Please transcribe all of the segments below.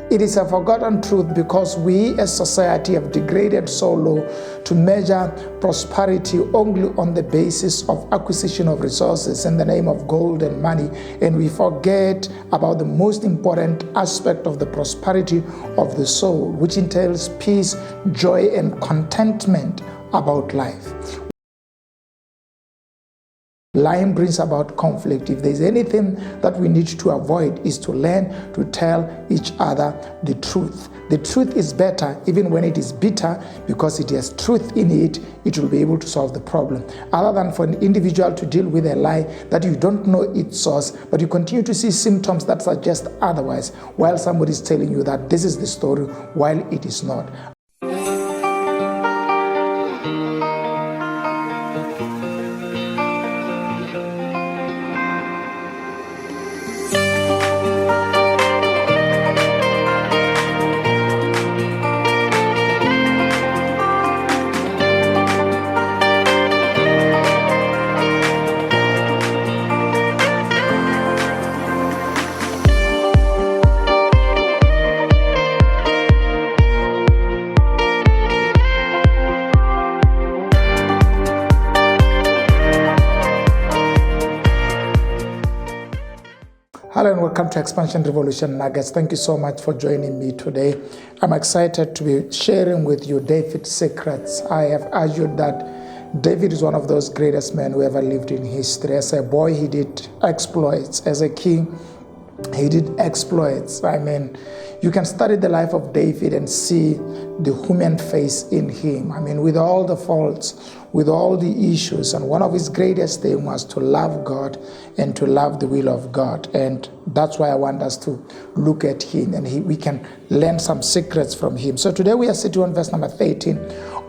It is a forgotten truth because we as society have degraded so low to measure prosperity only on the basis of acquisition of resources in the name of gold and money, and we forget about the most important aspect of the prosperity of the soul, which entails peace, joy, and contentment about life. Lying brings about conflict. If there's anything that we need to avoid, is to learn to tell each other the truth. The truth is better even when it is bitter, because it has truth in it. It will be able to solve the problem. Other than for an individual to deal with a lie that you don't know its source, but you continue to see symptoms that suggest otherwise, while somebody is telling you that this is the story, while it is not. Hello and welcome to Expansion Revolution Nuggets. Thank you so much for joining me today. I'm excited to be sharing with you David's secrets. I have argued that David is one of those greatest men who ever lived in history. As a boy, he did exploits. As a king, he did exploits. I mean, you can study the life of David and see the human face in him. I mean, with all the faults, with all the issues, and one of his greatest things was to love God and to love the will of God. And that's why I want us to look at him, and we can learn some secrets from him. So today we are sitting on verse number 13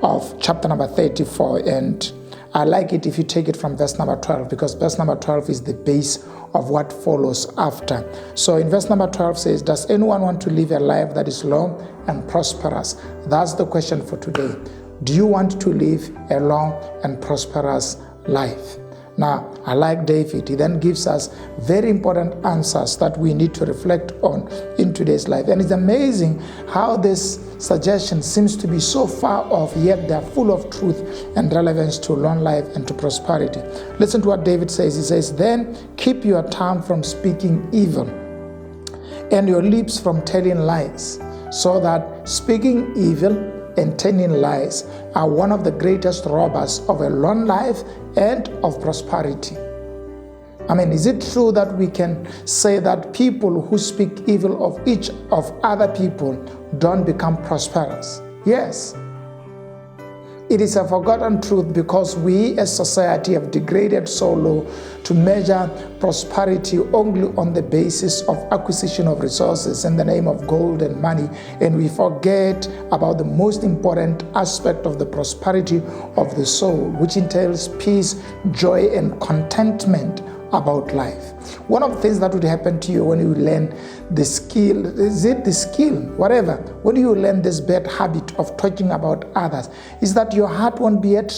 of chapter number 34, and I like it if you take it from verse number 12, because verse number 12 is the base of what follows after. So in verse number 12 says, does anyone want to live a life that is long and prosperous? That's the question for today. Do you want to live a long and prosperous life? Now, I like David. He then gives us very important answers that we need to reflect on in today's life. And it's amazing how this suggestion seems to be so far off, yet they're full of truth and relevance to long life and to prosperity. Listen to what David says. He says, then keep your tongue from speaking evil and your lips from telling lies, so that speaking evil and telling lies are one of the greatest robbers of a long life and of prosperity. I mean, is it true that we can say that people who speak evil of other people don't become prosperous? Yes. It is a forgotten truth because we as society have degraded so low to measure prosperity only on the basis of acquisition of resources in the name of gold and money, and we forget about the most important aspect of the prosperity of the soul, which entails peace, joy, and contentment about life. One of the things that would happen to you when you learn the skill, whatever, when you learn this bad habit of talking about others, is that your heart won't be at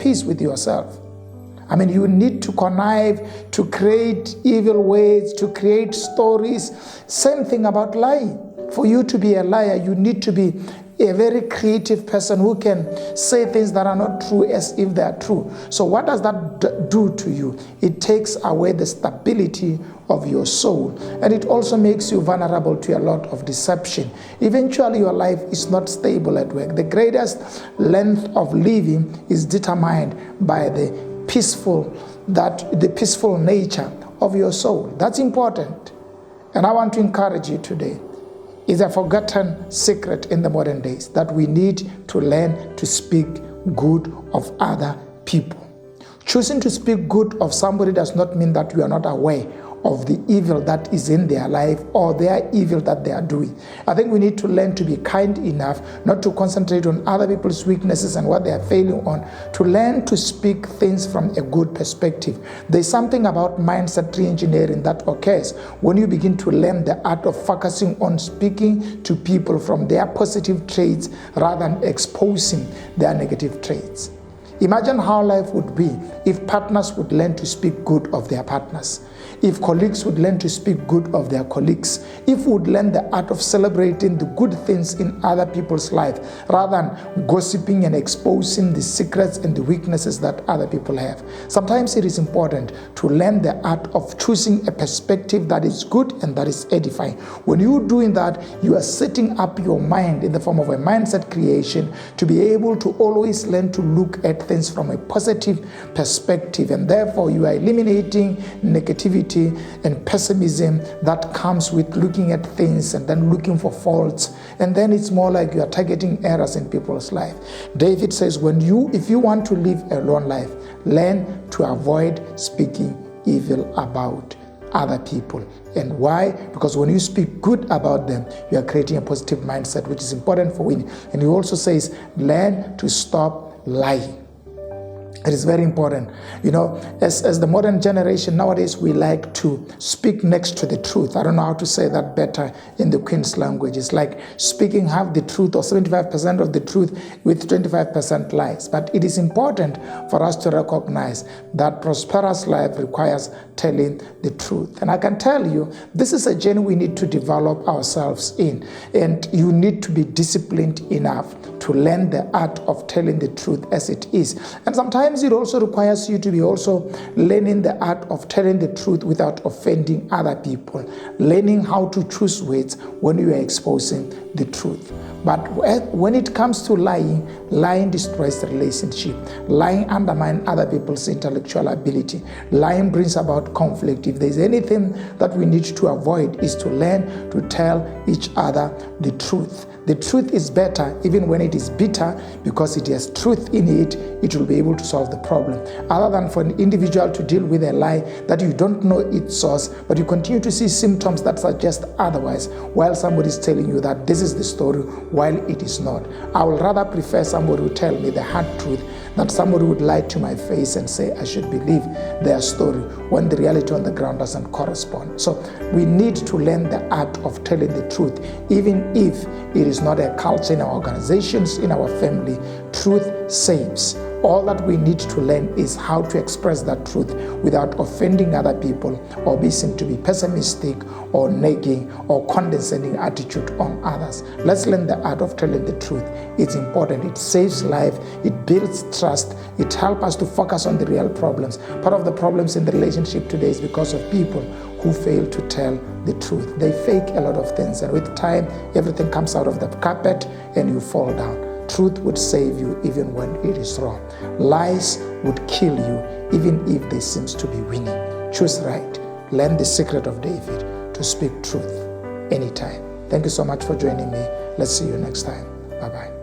peace with yourself. I mean, you need to connive, to create evil ways, to create stories. Same thing about lying. For you to be a liar, you need to be a very creative person who can say things that are not true as if they are true. So what does that do to you? It takes away the stability of your soul, and it also makes you vulnerable to a lot of deception. Eventually your life is not stable at work. The greatest length of living is determined by the peaceful nature of your soul. That's important. And I want to encourage you today. Is a forgotten secret in the modern days that we need to learn to speak good of other people. Choosing to speak good of somebody does not mean that we are not aware of the evil that is in their life or their evil that they are doing. I think we need to learn to be kind enough not to concentrate on other people's weaknesses and what they are failing on, to learn to speak things from a good perspective. There's something about mindset re-engineering that occurs when you begin to learn the art of focusing on speaking to people from their positive traits rather than exposing their negative traits. Imagine how life would be if partners would learn to speak good of their partners. if colleagues would learn to speak good of their colleagues, if we would learn the art of celebrating the good things in other people's life, rather than gossiping and exposing the secrets and the weaknesses that other people have. Sometimes it is important to learn the art of choosing a perspective that is good and that is edifying. When you're doing that, you are setting up your mind in the form of a mindset creation to be able to always learn to look at things from a positive perspective, and therefore you are eliminating negativity and pessimism that comes with looking at things and then looking for faults, and then it's more like you are targeting errors in people's life. David says, if you want to live a long life, learn to avoid speaking evil about other people. And why? Because when you speak good about them, you are creating a positive mindset, which is important for winning. And he also says, learn to stop lying. It is very important. As the modern generation nowadays, we like to speak next to the truth. I don't know how to say that better in the Queen's language. It's like speaking half the truth or 75% of the truth with 25% lies. But it is important for us to recognize that prosperous life requires telling the truth. And I can tell you, this is a journey we need to develop ourselves in. And you need to be disciplined enough to learn the art of telling the truth as it is. And sometimes it also requires you to be also learning the art of telling the truth without offending other people, learning how to choose words when you are exposing the truth. But when it comes to lying destroys the relationship. Lying undermines other people's intellectual ability. Lying brings about conflict. If there's anything that we need to avoid, is to learn to tell each other the truth. The truth is better even when it is bitter, because it has truth in it. It will be able to solve the problem. Other than for an individual to deal with a lie that you don't know its source, but you continue to see symptoms that suggest otherwise, while somebody is telling you that this is the story, while it is not. I would rather prefer somebody who tell me the hard truth than somebody would lie to my face and say I should believe their story when the reality on the ground doesn't correspond. So we need to learn the art of telling the truth, even if it is not a culture in our organizations, in our family. Truth saves. All that we need to learn is how to express that truth without offending other people or be seen to be pessimistic or nagging or condescending attitude on others. Let's learn the art of telling the truth. It's important. It saves life. It builds trust. It helps us to focus on the real problems. Part of the problems in the relationship today is because of people who fail to tell the truth. They fake a lot of things, and with time, everything comes out of the carpet and you fall down. Truth would save you even when it is wrong. Lies would kill you even if they seem to be winning. Choose right. Learn the secret of David to speak truth anytime. Thank you so much for joining me. Let's see you next time. Bye-bye.